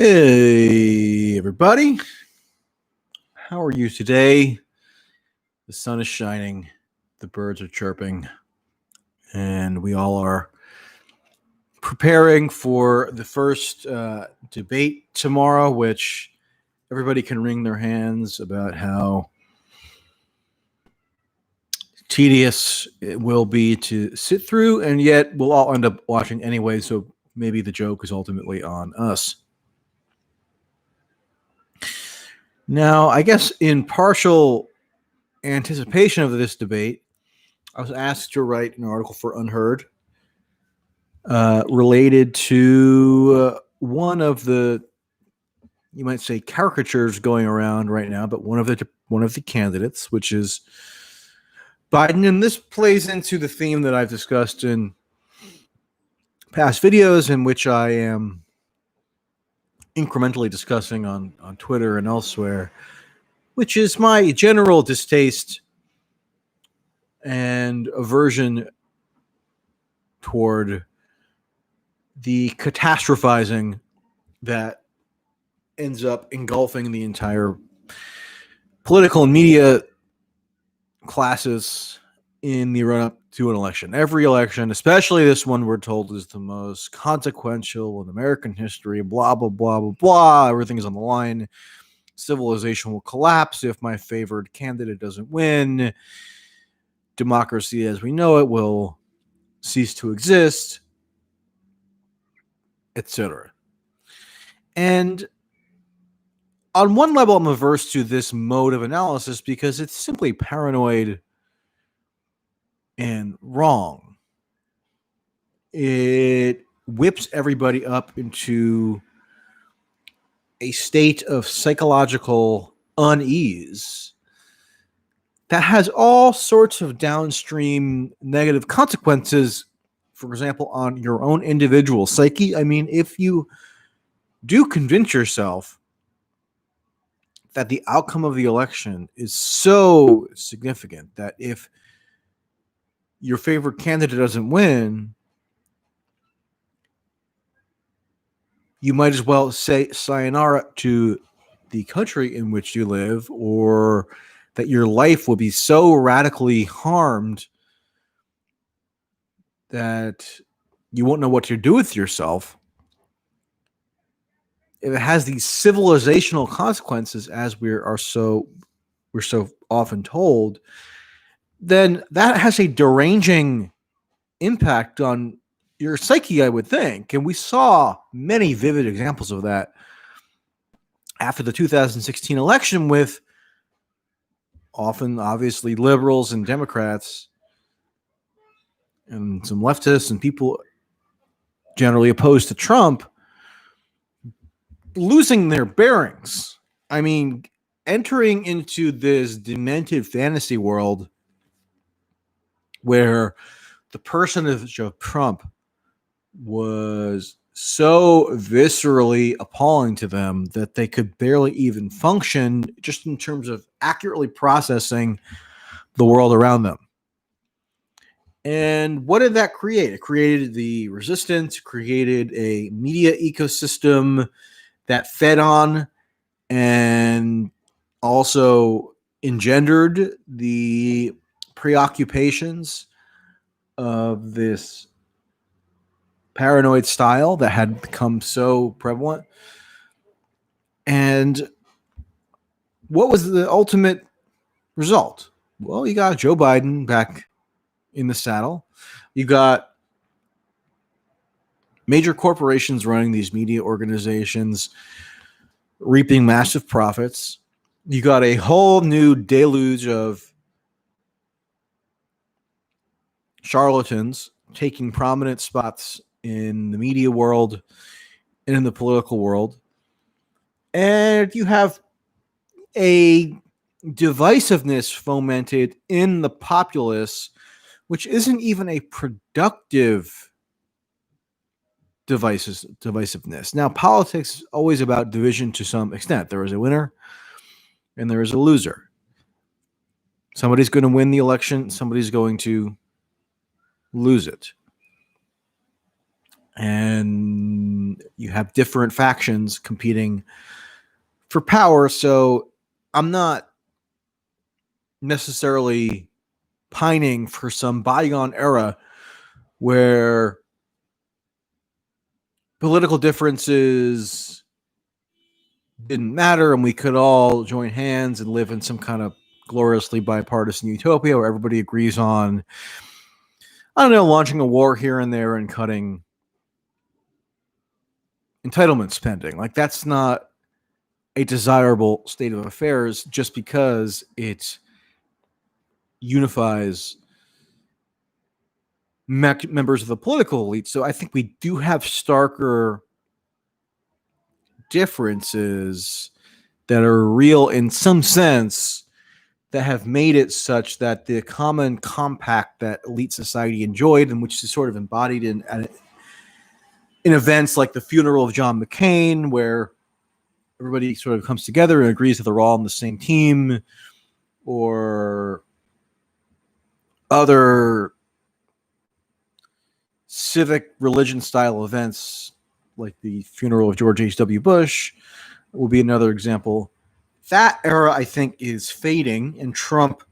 Hey, everybody. How are you today? The sun is shining, the birds are chirping, and we all are preparing for the first debate tomorrow, which everybody can wring their hands about how tedious it will be to sit through, and yet we'll all end up watching anyway, so maybe the joke is ultimately on us. Now, I guess in partial anticipation of this debate, I was asked to write an article for Unheard related to one of the, you might say, caricatures going around right now, but one of the candidates, which is Biden. And this plays into the theme that I've discussed in past videos, in which I am incrementally discussing on Twitter and elsewhere, which is my general distaste and aversion toward the catastrophizing that ends up engulfing the entire political and media classes in the run-up to an election. Every election, especially this one, we're told is the most consequential in American history, blah, blah, blah, blah, blah. Everything is on the line. Civilization will collapse if my favored candidate doesn't win. Democracy as we know it will cease to exist, etc. And on one level, I'm averse to this mode of analysis because it's simply paranoid and wrong. It whips everybody up into a state of psychological unease that has all sorts of downstream negative consequences, for example, on your own individual psyche. I mean, if you do convince yourself that the outcome of the election is so significant that if your favorite candidate doesn't win, you might as well say sayonara to the country in which you live, or that your life will be so radically harmed that you won't know what to do with yourself. If it has these civilizational consequences, as we're so often told, then that has a deranging impact on your psyche, I would think. And we saw many vivid examples of that after the 2016 election, with often, obviously, liberals and Democrats and some leftists and people generally opposed to Trump losing their bearings. I mean, entering into this demented fantasy world where the personage of Trump was so viscerally appalling to them that they could barely even function just in terms of accurately processing the world around them. And what did that create? It created the resistance, created a media ecosystem that fed on and also engendered the preoccupations of this paranoid style that had become so prevalent. And what was the ultimate result? Well, you got Joe Biden back in the saddle. You got major corporations running these media organizations, reaping massive profits. You got a whole new deluge of charlatans taking prominent spots in the media world and in the political world. And you have a divisiveness fomented in the populace, which isn't even a productive divisiveness. Now, politics is always about division to some extent. There is a winner and there is a loser. Somebody's going to win the election. Somebody's going to lose it. And You have different factions competing for power. So I'm not necessarily pining for some bygone era where political differences didn't matter and we could all join hands and live in some kind of gloriously bipartisan utopia where everybody agrees on, I don't know, launching a war here and there and cutting entitlement spending. Like, that's not a desirable state of affairs just because it unifies members of the political elite. So I think we do have starker differences that are real in some sense that have made it such that the common compact that elite society enjoyed, and which is sort of embodied in events like the funeral of John McCain, where everybody sort of comes together and agrees that they're all on the same team, or other civic religion style events like the funeral of George H.W. Bush will be another example. That era, I think, is fading, and Trump,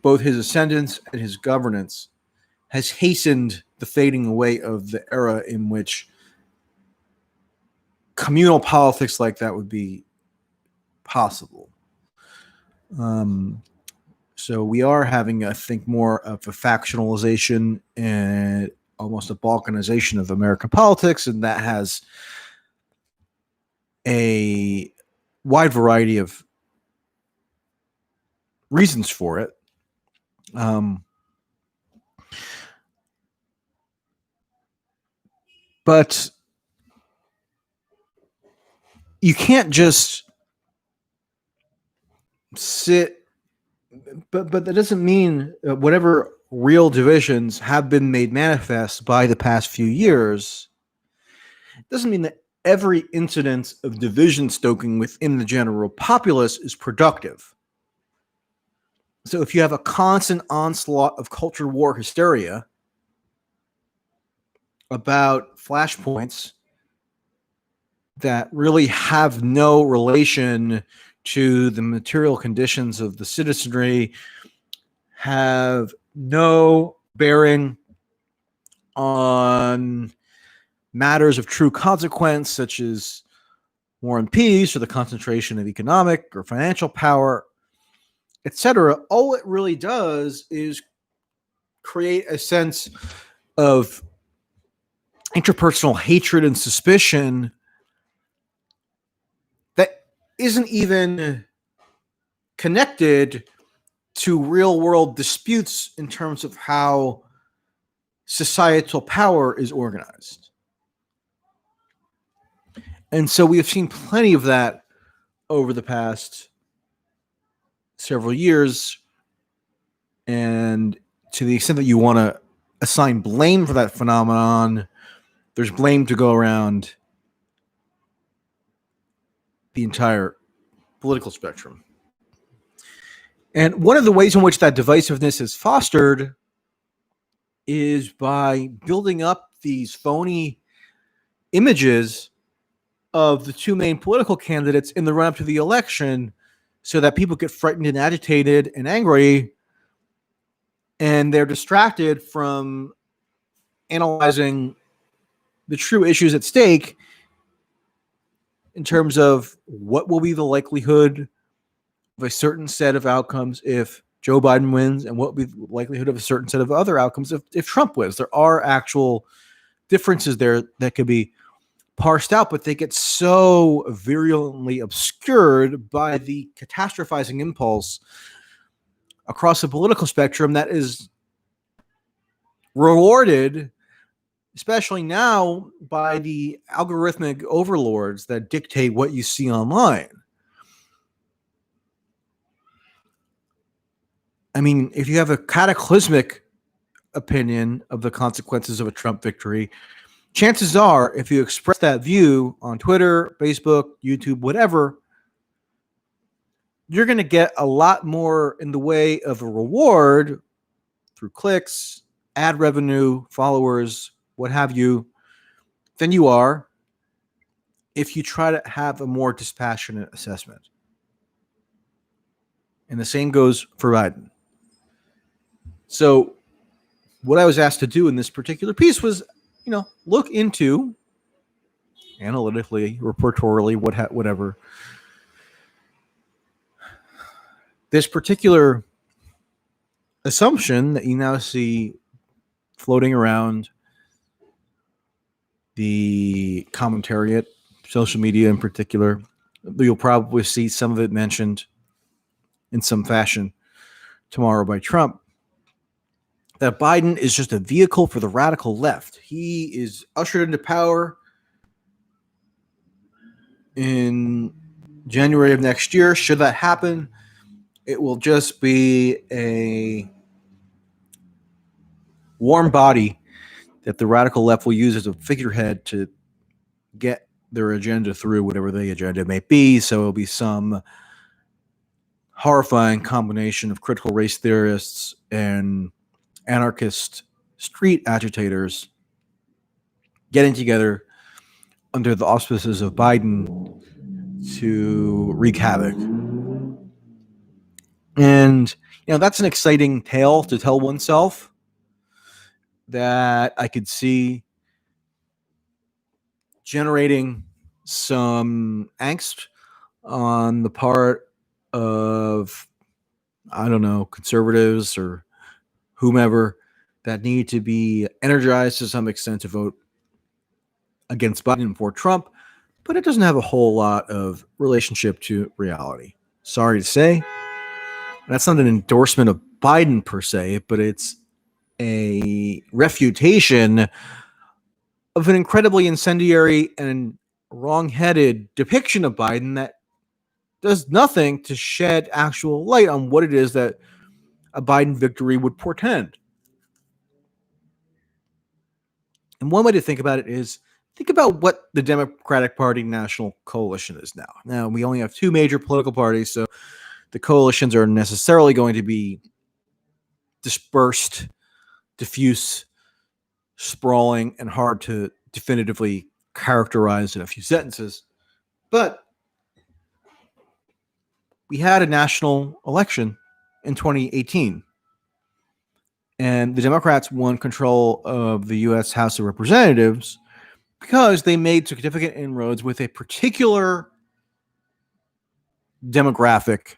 both his ascendance and his governance, has hastened the fading away of the era in which communal politics like that would be possible. So we are having, I think, more of a factionalization and almost a balkanization of American politics, and that has a wide variety of reasons for it. But you can't just sit, but that doesn't mean whatever real divisions have been made manifest by the past few years, it doesn't mean that every incident of division stoking within the general populace is productive. So if you have a constant onslaught of culture war hysteria about flashpoints that really have no relation to the material conditions of the citizenry, have no bearing on matters of true consequence, such as war and peace or the concentration of economic or financial power, etc., all it really does is create a sense of interpersonal hatred and suspicion that isn't even connected to real world disputes in terms of how societal power is organized. And so we have seen plenty of that over the past several years. And to the extent that you want to assign blame for that phenomenon, there's blame to go around the entire political spectrum. And one of the ways in which that divisiveness is fostered is by building up these phony images of the two main political candidates in the run-up to the election so that people get frightened and agitated and angry, and they're distracted from analyzing the true issues at stake in terms of what will be the likelihood of a certain set of outcomes if Joe Biden wins, and what will be the likelihood of a certain set of other outcomes if Trump wins. There are actual differences there that could be parsed out, but they get so virulently obscured by the catastrophizing impulse across the political spectrum that is rewarded, especially now, by the algorithmic overlords that dictate what you see online. I mean, if you have a cataclysmic opinion of the consequences of a Trump victory, chances are, if you express that view on Twitter, Facebook, YouTube, whatever, you're going to get a lot more in the way of a reward through clicks, ad revenue, followers, what have you, than you are if you try to have a more dispassionate assessment. And the same goes for Biden. So what I was asked to do in this particular piece was, look into analytically, reportorially, whatever, this particular assumption that you now see floating around the commentariat, social media in particular. You'll probably see some of it mentioned in some fashion tomorrow by Trump, that Biden is just a vehicle for the radical left. He is ushered into power in January of next year. Should that happen, it will just be a warm body that the radical left will use as a figurehead to get their agenda through, whatever the agenda may be. So it'll be some horrifying combination of critical race theorists and anarchist street agitators getting together under the auspices of Biden to wreak havoc. And, that's an exciting tale to tell oneself that I could see generating some angst on the part of, I don't know, conservatives or whomever that need to be energized to some extent to vote against Biden for Trump, but it doesn't have a whole lot of relationship to reality. Sorry to say. That's not an endorsement of Biden per se, but it's a refutation of an incredibly incendiary and wrong-headed depiction of Biden that does nothing to shed actual light on what it is that a Biden victory would portend. And one way to think about it is, think about what the Democratic Party National Coalition is now. Now, we only have two major political parties, so the coalitions are necessarily going to be dispersed, diffuse, sprawling, and hard to definitively characterize in a few sentences. But we had a national election in 2018, and the Democrats won control of the U.S. House of Representatives because they made significant inroads with a particular demographic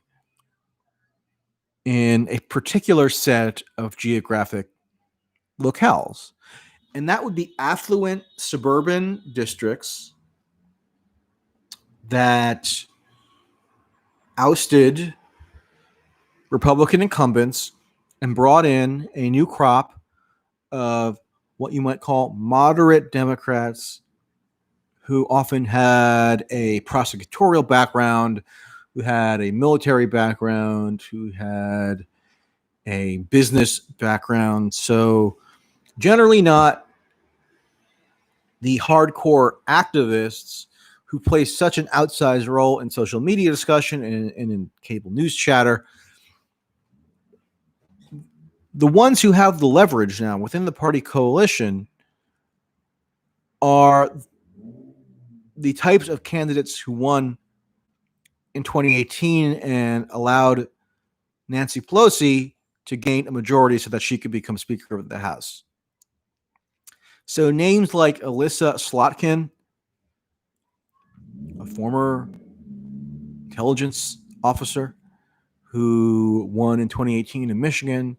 in a particular set of geographic locales. And that would be affluent suburban districts that ousted Republican incumbents and brought in a new crop of what you might call moderate Democrats who often had a prosecutorial background, who had a military background, who had a business background. So generally not the hardcore activists who play such an outsized role in social media discussion and in cable news chatter. The ones who have the leverage now within the party coalition are the types of candidates who won in 2018 and allowed Nancy Pelosi to gain a majority so that she could become Speaker of the House. So names like Alyssa Slotkin, a former intelligence officer who won in 2018 in Michigan,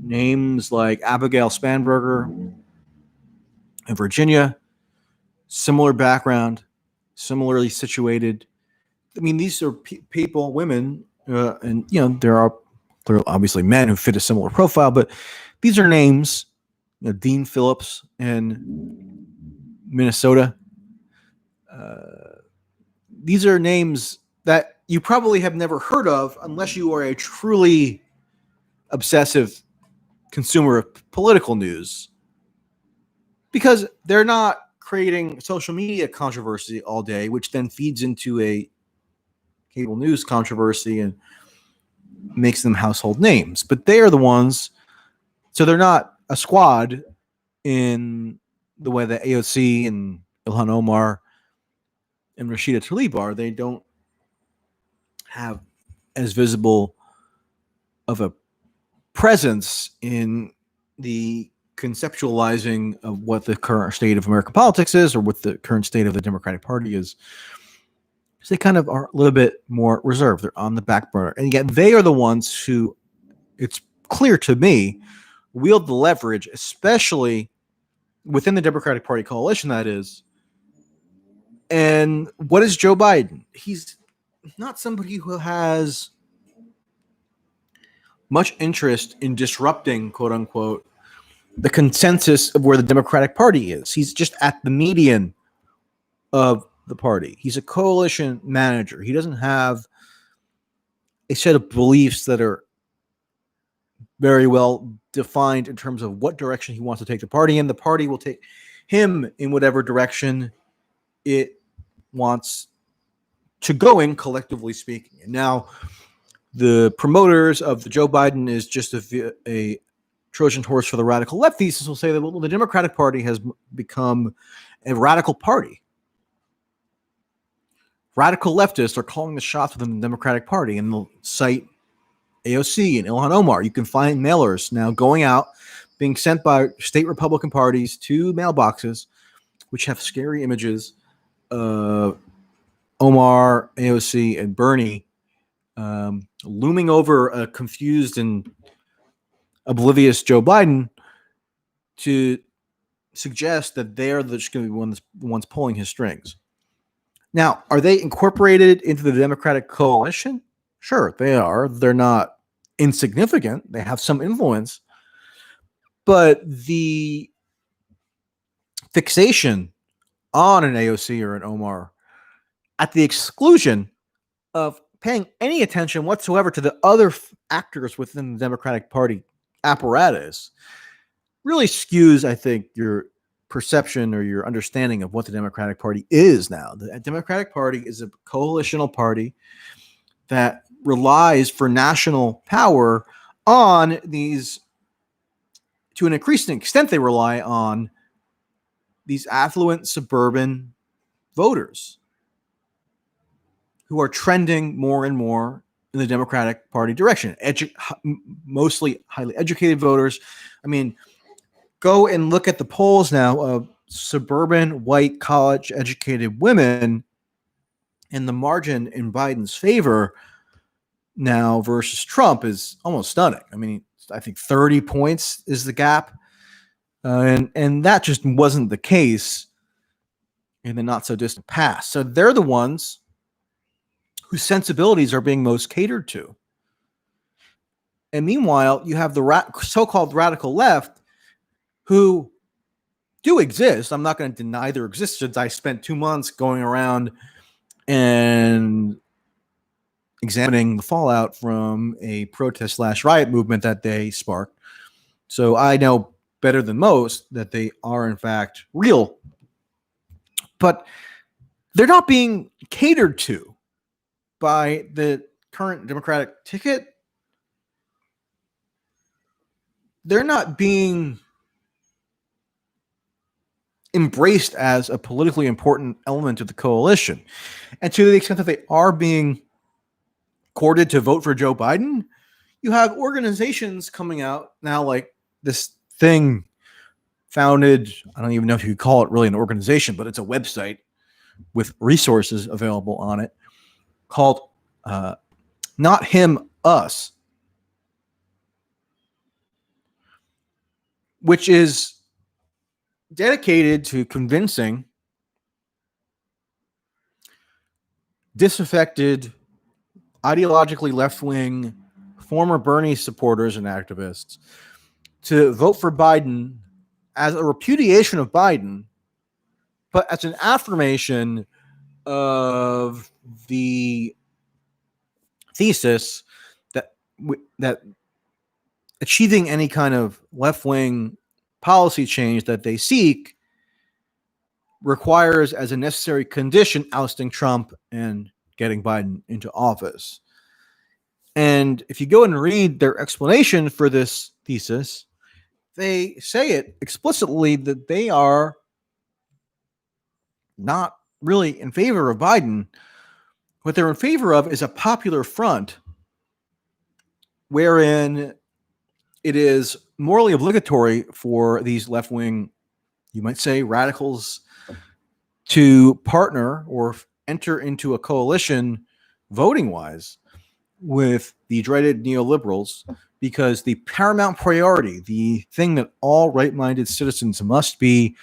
names like Abigail Spanberger in Virginia, similar background, similarly situated. I mean, these are people, women, and there are obviously men who fit a similar profile, but these are names. Dean Phillips in Minnesota. These are names that you probably have never heard of unless you are a truly obsessive consumer of political news, because they're not creating social media controversy all day, which then feeds into a cable news controversy and makes them household names. But they are the ones, so they're not a squad in the way that AOC and Ilhan Omar and Rashida Tlaib are. They don't have as visible of a presence in the conceptualizing of what the current state of American politics is or what the current state of the Democratic Party is. Because they kind of are a little bit more reserved. They're on the back burner. And yet they are the ones who, it's clear to me, wield the leverage, especially within the Democratic Party coalition, that is. And what is Joe Biden? He's not somebody who has much interest in disrupting, quote unquote, the consensus of where the Democratic Party is. He's just at the median of the party. He's a coalition manager. He doesn't have a set of beliefs that are very well defined in terms of what direction he wants to take the party in. The party will take him in whatever direction it wants to go in, collectively speaking. And now the promoters of the Joe Biden is just a Trojan horse for the radical left thesis will say that, well, the Democratic Party has become a radical party. Radical leftists are calling the shots within the Democratic Party, and they'll cite AOC and Ilhan Omar. You can find mailers now going out, being sent by state Republican parties to mailboxes, which have scary images of Omar, AOC, and Bernie looming over a confused and oblivious Joe Biden to suggest that they're just going to be the ones pulling his strings. Now, are they incorporated into the Democratic coalition? Sure, they are. They're not insignificant. They have some influence. But the fixation on an AOC or an Omar at the exclusion of paying any attention whatsoever to the other actors within the Democratic Party apparatus really skews, I think, your perception or your understanding of what the Democratic Party is now. The Democratic Party is a coalitional party that relies for national power on these, to an increasing extent, they rely on these affluent suburban voters who are trending more and more in the Democratic Party direction. Mostly highly educated voters. I mean, go and look at the polls now of suburban white college educated women, and the margin in Biden's favor now versus Trump is almost stunning. I mean, I think 30 points is the gap. And that just wasn't the case in the not so distant past. So they're the ones whose sensibilities are being most catered to. And meanwhile, you have the so-called radical left who do exist. I'm not going to deny their existence. I spent 2 months going around and examining the fallout from a protest/riot movement that they sparked. So I know better than most that they are in fact real. But they're not being catered to by the current Democratic ticket. They're not being embraced as a politically important element of the coalition. And to the extent that they are being courted to vote for Joe Biden, you have organizations coming out now, like this thing founded, I don't even know if you could call it really an organization, but it's a website with resources available on it called Not Him, Us, which is dedicated to convincing disaffected, ideologically left-wing former Bernie supporters and activists to vote for Biden as a repudiation of Biden, but as an affirmation of the thesis that achieving any kind of left-wing policy change that they seek requires as a necessary condition ousting Trump and getting Biden into office. And if you go and read their explanation for this thesis, they say it explicitly that they are not really in favor of Biden. What they're in favor of is a popular front wherein it is morally obligatory for these left wing, you might say, radicals to partner or enter into a coalition voting wise with the dreaded neoliberals, because the paramount priority, the thing that all right minded citizens must be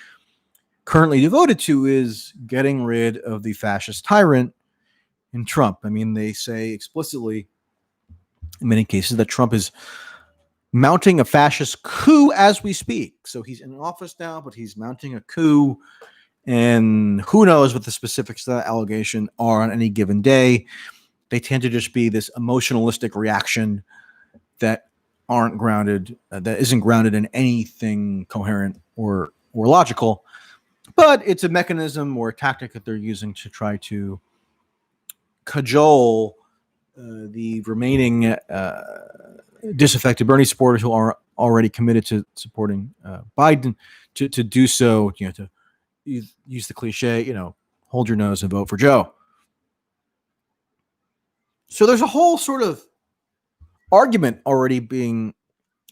currently devoted to, is getting rid of the fascist tyrant in Trump. I mean, they say explicitly in many cases that Trump is mounting a fascist coup as we speak. So he's in office now, but he's mounting a coup. And who knows what the specifics of that allegation are on any given day. They tend to just be this emotionalistic reaction that isn't grounded in anything coherent or logical. But it's a mechanism or a tactic that they're using to try to cajole the remaining disaffected Bernie supporters who are already committed to supporting Biden to do so, to use the cliche, hold your nose and vote for Joe. So there's a whole sort of argument already being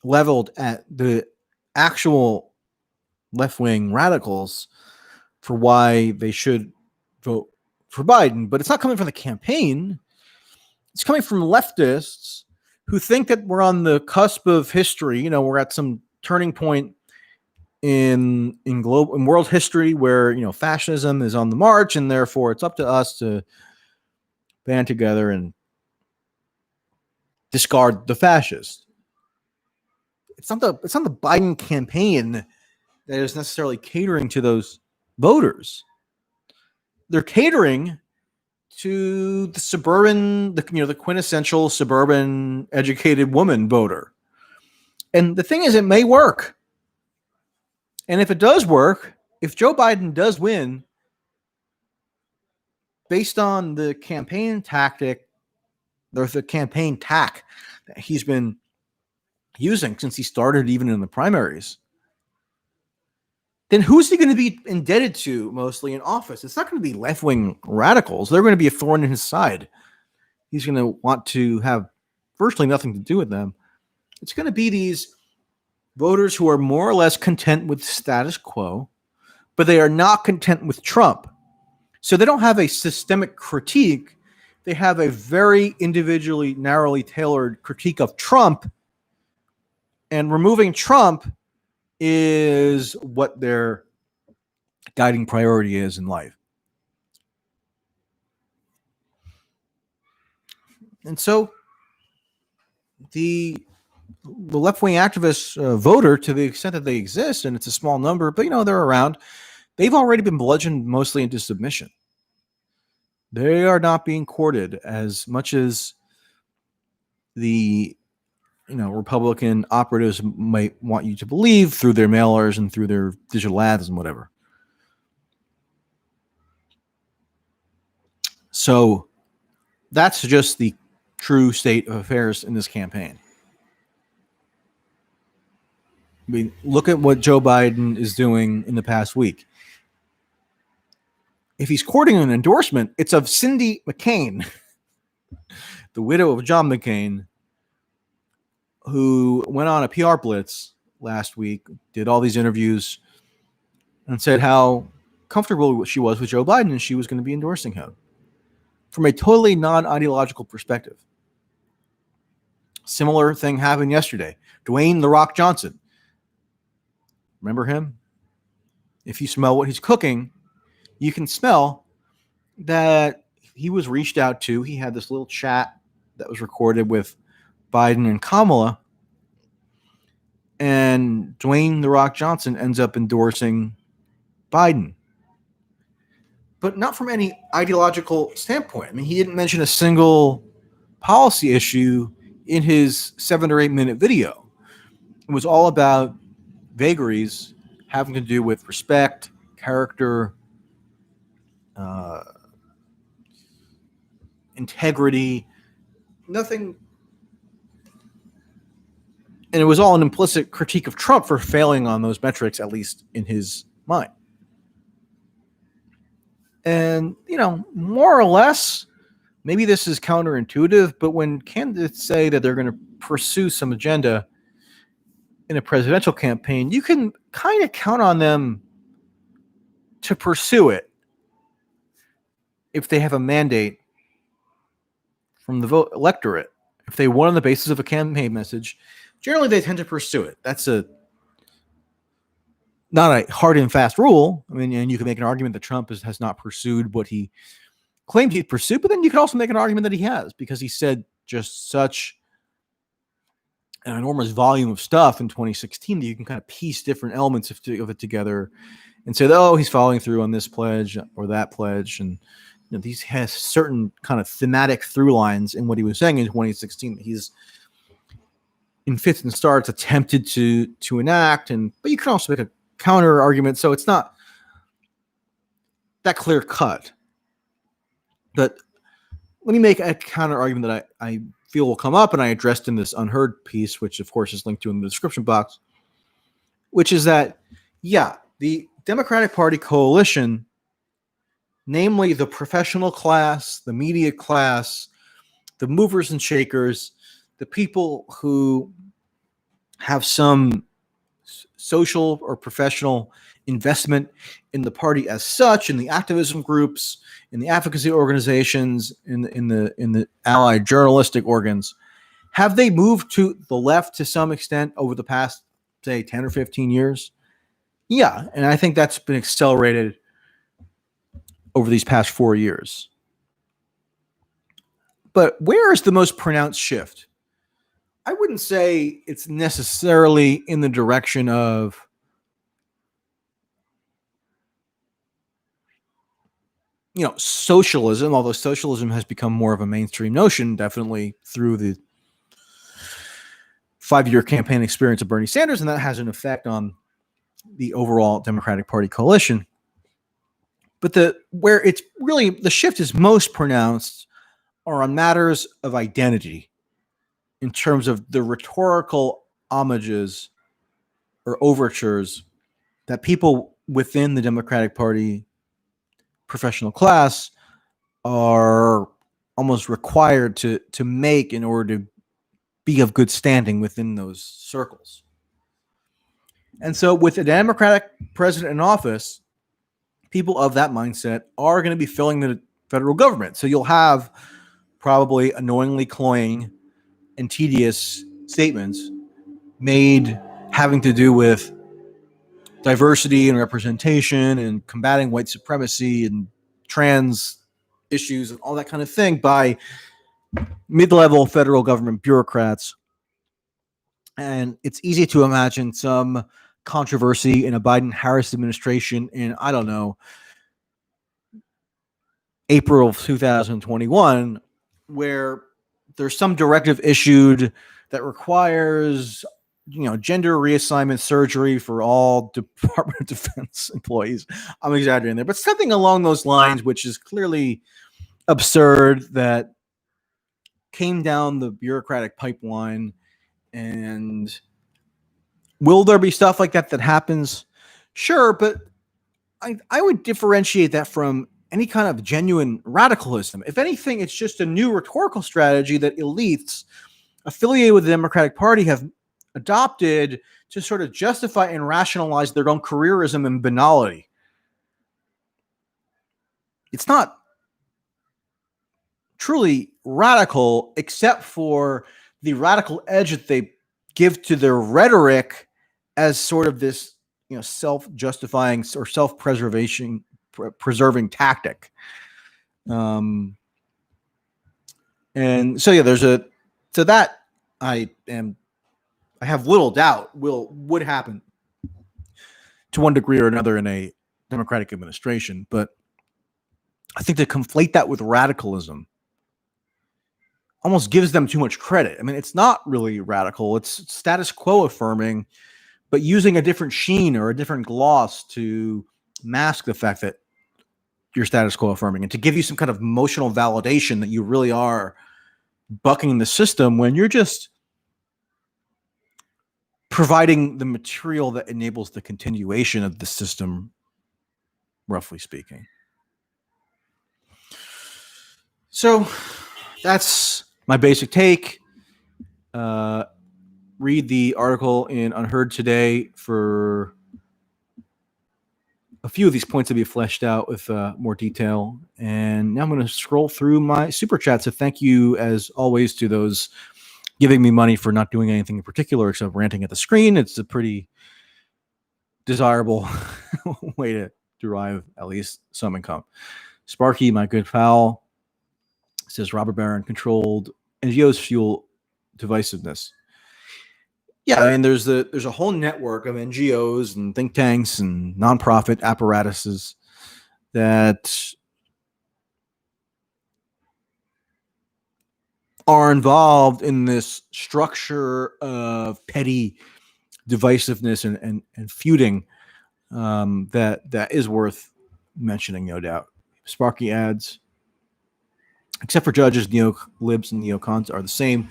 leveled at the actual left-wing radicals for why they should vote for Biden, but it's not coming from the campaign. It's coming from leftists who think that we're on the cusp of history. We're at some turning point in world history where fascism is on the march, and therefore it's up to us to band together and discard the fascist. It's not the Biden campaign that is necessarily catering to those voters. They're catering to the suburban, the quintessential suburban educated woman voter. And the thing is, it may work. And if it does work, if Joe Biden does win, based on the campaign tactic, or the campaign tack that he's been using since he started even in the primaries, then who's he going to be indebted to mostly in office? It's not going to be left-wing radicals. They're going to be a thorn in his side. He's going to want to have virtually nothing to do with them. It's going to be these voters who are more or less content with status quo, but they are not content with Trump. So they don't have a systemic critique. They have a very individually, narrowly tailored critique of Trump. And removing Trump is what their guiding priority is in life. And so the left-wing activist voter, to the extent that they exist, and it's a small number, but they're around, they've already been bludgeoned mostly into submission. They are not being courted as much as the Republican operatives might want you to believe through their mailers and through their digital ads and whatever. So that's just the true state of affairs in this campaign. I mean, look at what Joe Biden is doing in the past week. If he's courting an endorsement, it's of Cindy McCain, the widow of John McCain, who went on a PR blitz last week, did all these interviews, and said how comfortable she was with Joe Biden and she was going to be endorsing him from a totally non-ideological perspective. Similar thing happened yesterday. Dwayne "The Rock" Johnson. Remember him? If you smell what he's cooking, you can smell that he was reached out to. He had this little chat that was recorded with Biden and Kamala. And Dwayne "The Rock" Johnson ends up endorsing Biden. But not from any ideological standpoint. I mean, he didn't mention a single policy issue in his 7 or 8 minute video. It was all about vagaries having to do with respect, character, integrity, nothing And it was all an implicit critique of Trump for failing on those metrics, at least in his mind. And, more or less, maybe this is counterintuitive, but when candidates say that they're going to pursue some agenda in a presidential campaign, you can kind of count on them to pursue it if they have a mandate from the electorate. If they won on the basis of a campaign message, generally they tend to pursue it. That's not a hard and fast rule. I mean, and you can make an argument that Trump has not pursued what he claimed he'd pursue, but then you can also make an argument that he has, because he said just such an enormous volume of stuff in 2016 that you can kind of piece different elements of it together and say, oh, he's following through on this pledge or that pledge. And these has certain kind of thematic through lines in what he was saying in 2016 that he's in fits and starts attempted to enact. But you can also make a counter argument, so it's not that clear cut. But let me make a counter argument that I feel will come up, and I addressed in this Unheard piece, which of course is linked to in the description box, which is that, the Democratic Party coalition, namely the professional class, the media class, the movers and shakers, the people who have some social or professional investment in the party as such, in the activism groups, in the advocacy organizations, in the allied journalistic organs, have they moved to the left to some extent over the past, say, 10 or 15 years? Yeah, and I think that's been accelerated over these past 4 years. But where is the most pronounced shift? I wouldn't say it's necessarily in the direction of socialism, although socialism has become more of a mainstream notion, definitely through the 5-year campaign experience of Bernie Sanders, and that has an effect on the overall Democratic Party coalition. But where it's really the shift is most pronounced are on matters of identity, in terms of the rhetorical homages or overtures that people within the Democratic Party professional class are almost required to make in order to be of good standing within those circles. And so with a Democratic president in office, people of that mindset are going to be filling the federal government. So you'll have probably annoyingly cloying and tedious statements made having to do with diversity and representation and combating white supremacy and trans issues and all that kind of thing by mid-level federal government bureaucrats. And it's easy to imagine some controversy in a Biden-Harris administration in, I don't know, April of 2021, where there's some directive issued that requires, gender reassignment surgery for all Department of Defense employees. I'm exaggerating there, but something along those lines, which is clearly absurd, that came down the bureaucratic pipeline. And will there be stuff like that happens? Sure, but I would differentiate that from any kind of genuine radicalism. If anything, it's just a new rhetorical strategy that elites affiliated with the Democratic Party have adopted to sort of justify and rationalize their own careerism and banality. It's not truly radical, except for the radical edge that they give to their rhetoric as sort of this, self-justifying or self-preservation preserving tactic. And so that I have little doubt would happen to one degree or another in a Democratic administration. But I think to conflate that with radicalism almost gives them too much credit. I mean, it's not really radical. It's status quo affirming, but using a different sheen or a different gloss to mask the fact that you're status quo affirming and to give you some kind of emotional validation that you really are bucking the system when you're just providing the material that enables the continuation of the system, roughly speaking. So that's my basic take. Read the article in Unheard today for a few of these points to be fleshed out with more detail. And now I'm going to scroll through my super chats. So thank you, as always, to those giving me money for not doing anything in particular except ranting at the screen. It's a pretty desirable way to derive at least some income. Sparky, my good pal, says Robert Barron controlled NGOs fuel divisiveness. Yeah, I mean, there's a whole network of NGOs and think tanks and nonprofit apparatuses that are involved in this structure of petty divisiveness and feuding that is worth mentioning, no doubt. Sparky adds, except for judges, neo-libs and neocons are the same.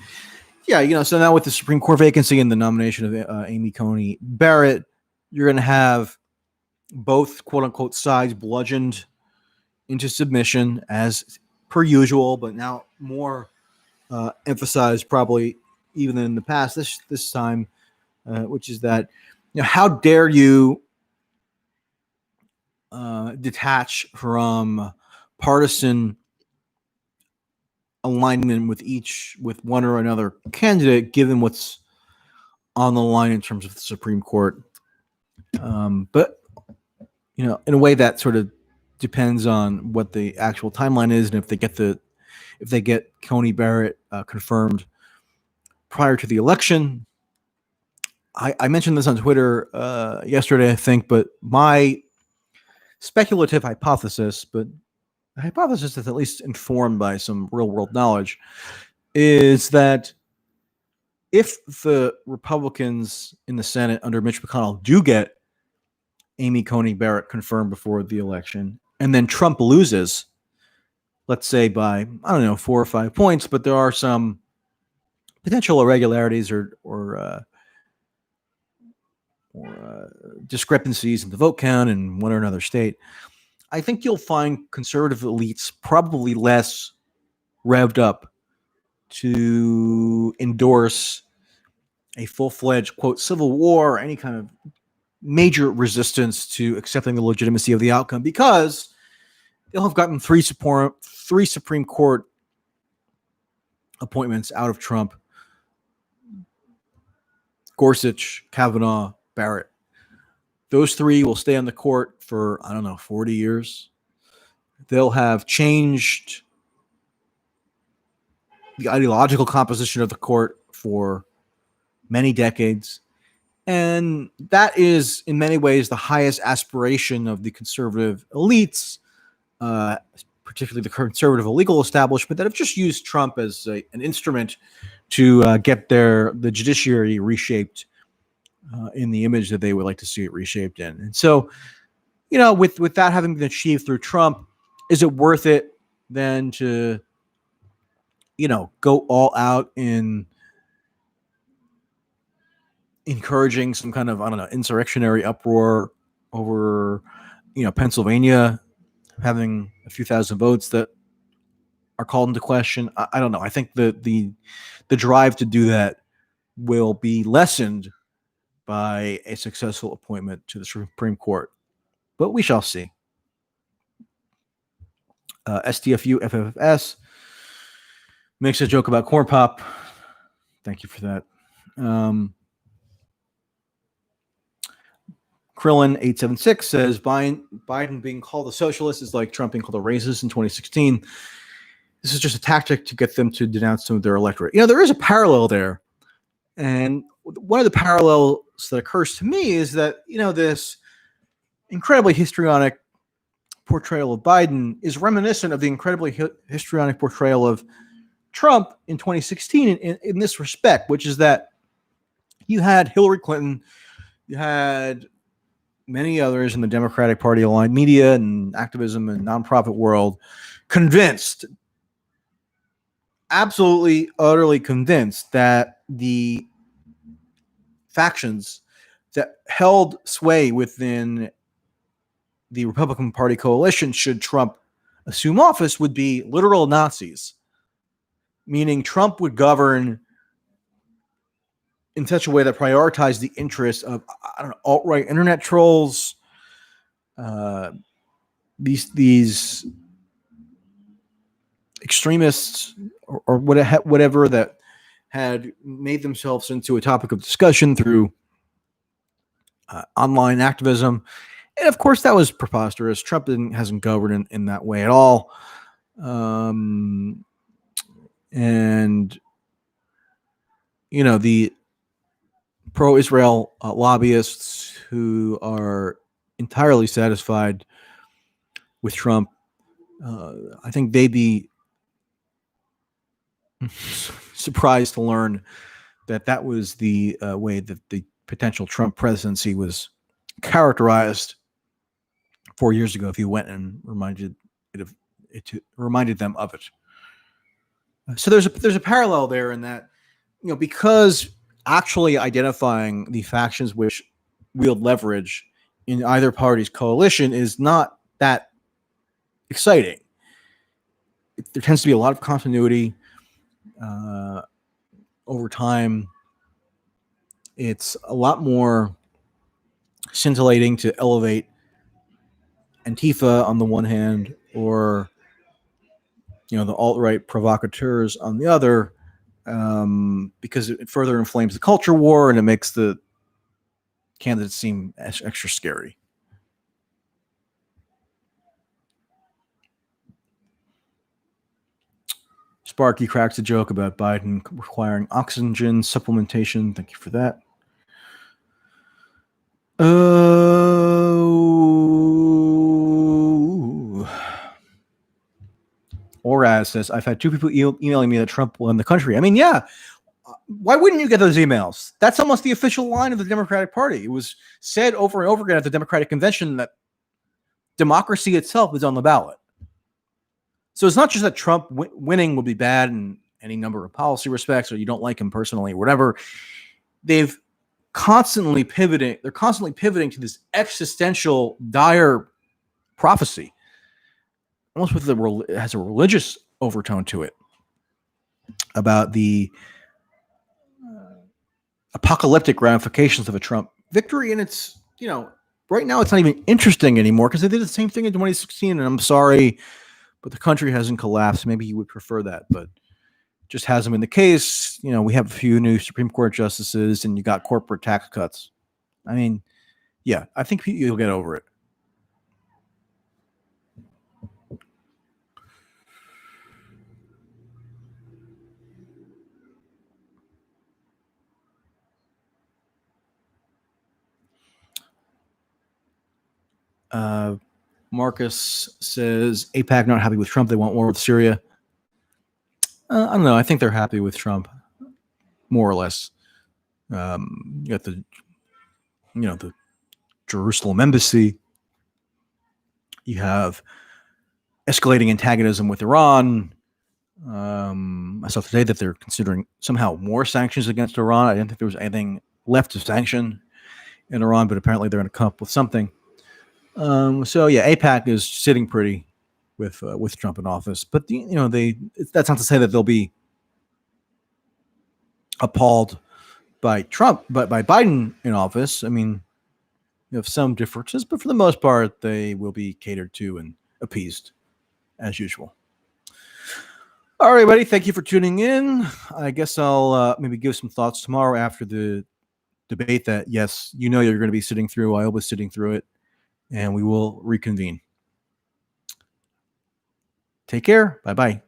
Yeah, so now with the Supreme Court vacancy and the nomination of Amy Coney Barrett, you're going to have both quote-unquote sides bludgeoned into submission as per usual, but now more emphasized probably even in the past this time, which is that, how dare you detach from partisan alignment with one or another candidate, given what's on the line in terms of the Supreme Court. But in a way that sort of depends on what the actual timeline is, and if they get Coney Barrett confirmed prior to the election. I mentioned this on Twitter yesterday, I think, but my speculative hypothesis, but a hypothesis that's at least informed by some real-world knowledge, is that if the Republicans in the Senate under Mitch McConnell do get Amy Coney Barrett confirmed before the election, and then Trump loses, let's say by, 4 or 5 points, but there are some potential irregularities or discrepancies in the vote count in one or another state, I think you'll find conservative elites probably less revved up to endorse a full-fledged, quote, civil war or any kind of major resistance to accepting the legitimacy of the outcome, because they'll have gotten three Supreme Court appointments out of Trump: Gorsuch, Kavanaugh, Barrett. Those three will stay on the court for, 40 years. They'll have changed the ideological composition of the court for many decades. And that is, in many ways, the highest aspiration of the conservative elites, particularly the conservative legal establishment, that have just used Trump as an instrument to get the judiciary reshaped in the image that they would like to see it reshaped in. And so, with that having been achieved through Trump, is it worth it then to, go all out in encouraging some kind of, insurrectionary uproar over, Pennsylvania having a few thousand votes that are called into question? I don't know. I think the drive to do that will be lessened by a successful appointment to the Supreme Court, but we shall see. STFU FFS makes a joke about corn pop. Thank you for that. Krillin876 says Biden being called a socialist is like Trump being called a racist in 2016. This is just a tactic to get them to denounce some of their electorate. There is a parallel there. And one of the parallels that occurs to me is that, this incredibly histrionic portrayal of Biden is reminiscent of the incredibly histrionic portrayal of Trump in 2016 in this respect, which is that you had Hillary Clinton, you had many others in the Democratic Party aligned media and activism and nonprofit world convinced, absolutely, utterly convinced, that the factions that held sway within the Republican Party coalition should Trump assume office would be literal Nazis, meaning Trump would govern in such a way that prioritized the interests of, I don't know, alt-right internet trolls, these extremists or whatever that had made themselves into a topic of discussion through online activism. And of course, that was preposterous. Trump hasn't governed in that way at all. And, you know, the pro-Israel lobbyists who are entirely satisfied with Trump, I think they'd be surprised to learn that was the way that the potential Trump presidency was characterized 4 years ago, if you went and reminded them of it. So there's a parallel there in that, you know, because actually identifying the factions which wield leverage in either party's coalition is not that exciting. There tends to be a lot of continuity over time. It's a lot more scintillating to elevate Antifa on the one hand, or, you know, the alt-right provocateurs on the other, because it further inflames the culture war and it makes the candidates seem extra scary. Sparky cracks a joke about Biden requiring oxygen supplementation. Thank you for that. Oraz says, I've had 2 people emailing me that Trump won the country. I mean, yeah. Why wouldn't you get those emails? That's almost the official line of the Democratic Party. It was said over and over again at the Democratic Convention that democracy itself is on the ballot. So it's not just that Trump winning will be bad in any number of policy respects, or you don't like him personally, or whatever. They're constantly pivoting to this existential, dire prophecy, almost it has a religious overtone to it, about the apocalyptic ramifications of a Trump victory. And it's, you know, right now it's not even interesting anymore because they did the same thing in 2016. And I'm sorry, but the country hasn't collapsed. Maybe you would prefer that, but just hasn't been the case. You know, we have a few new Supreme Court justices and you got corporate tax cuts. I mean, yeah, I think you'll get over it. Marcus says AIPAC not happy with Trump. They want war with Syria. I don't know. I think they're happy with Trump, more or less. You got the Jerusalem embassy. You have escalating antagonism with Iran. I saw today that they're considering somehow more sanctions against Iran. I didn't think there was anything left to sanction in Iran, but apparently they're going to come up with something. So yeah, AIPAC is sitting pretty with Trump in office, but that's not to say that they'll be appalled by Trump, but by Biden in office. I mean, you have some differences, but for the most part, they will be catered to and appeased as usual. All right, everybody, thank you for tuning in. I guess I'll maybe give some thoughts tomorrow after the debate that, yes, you're going to be sitting through. I was sitting through it, and we will reconvene. Take care. Bye-bye.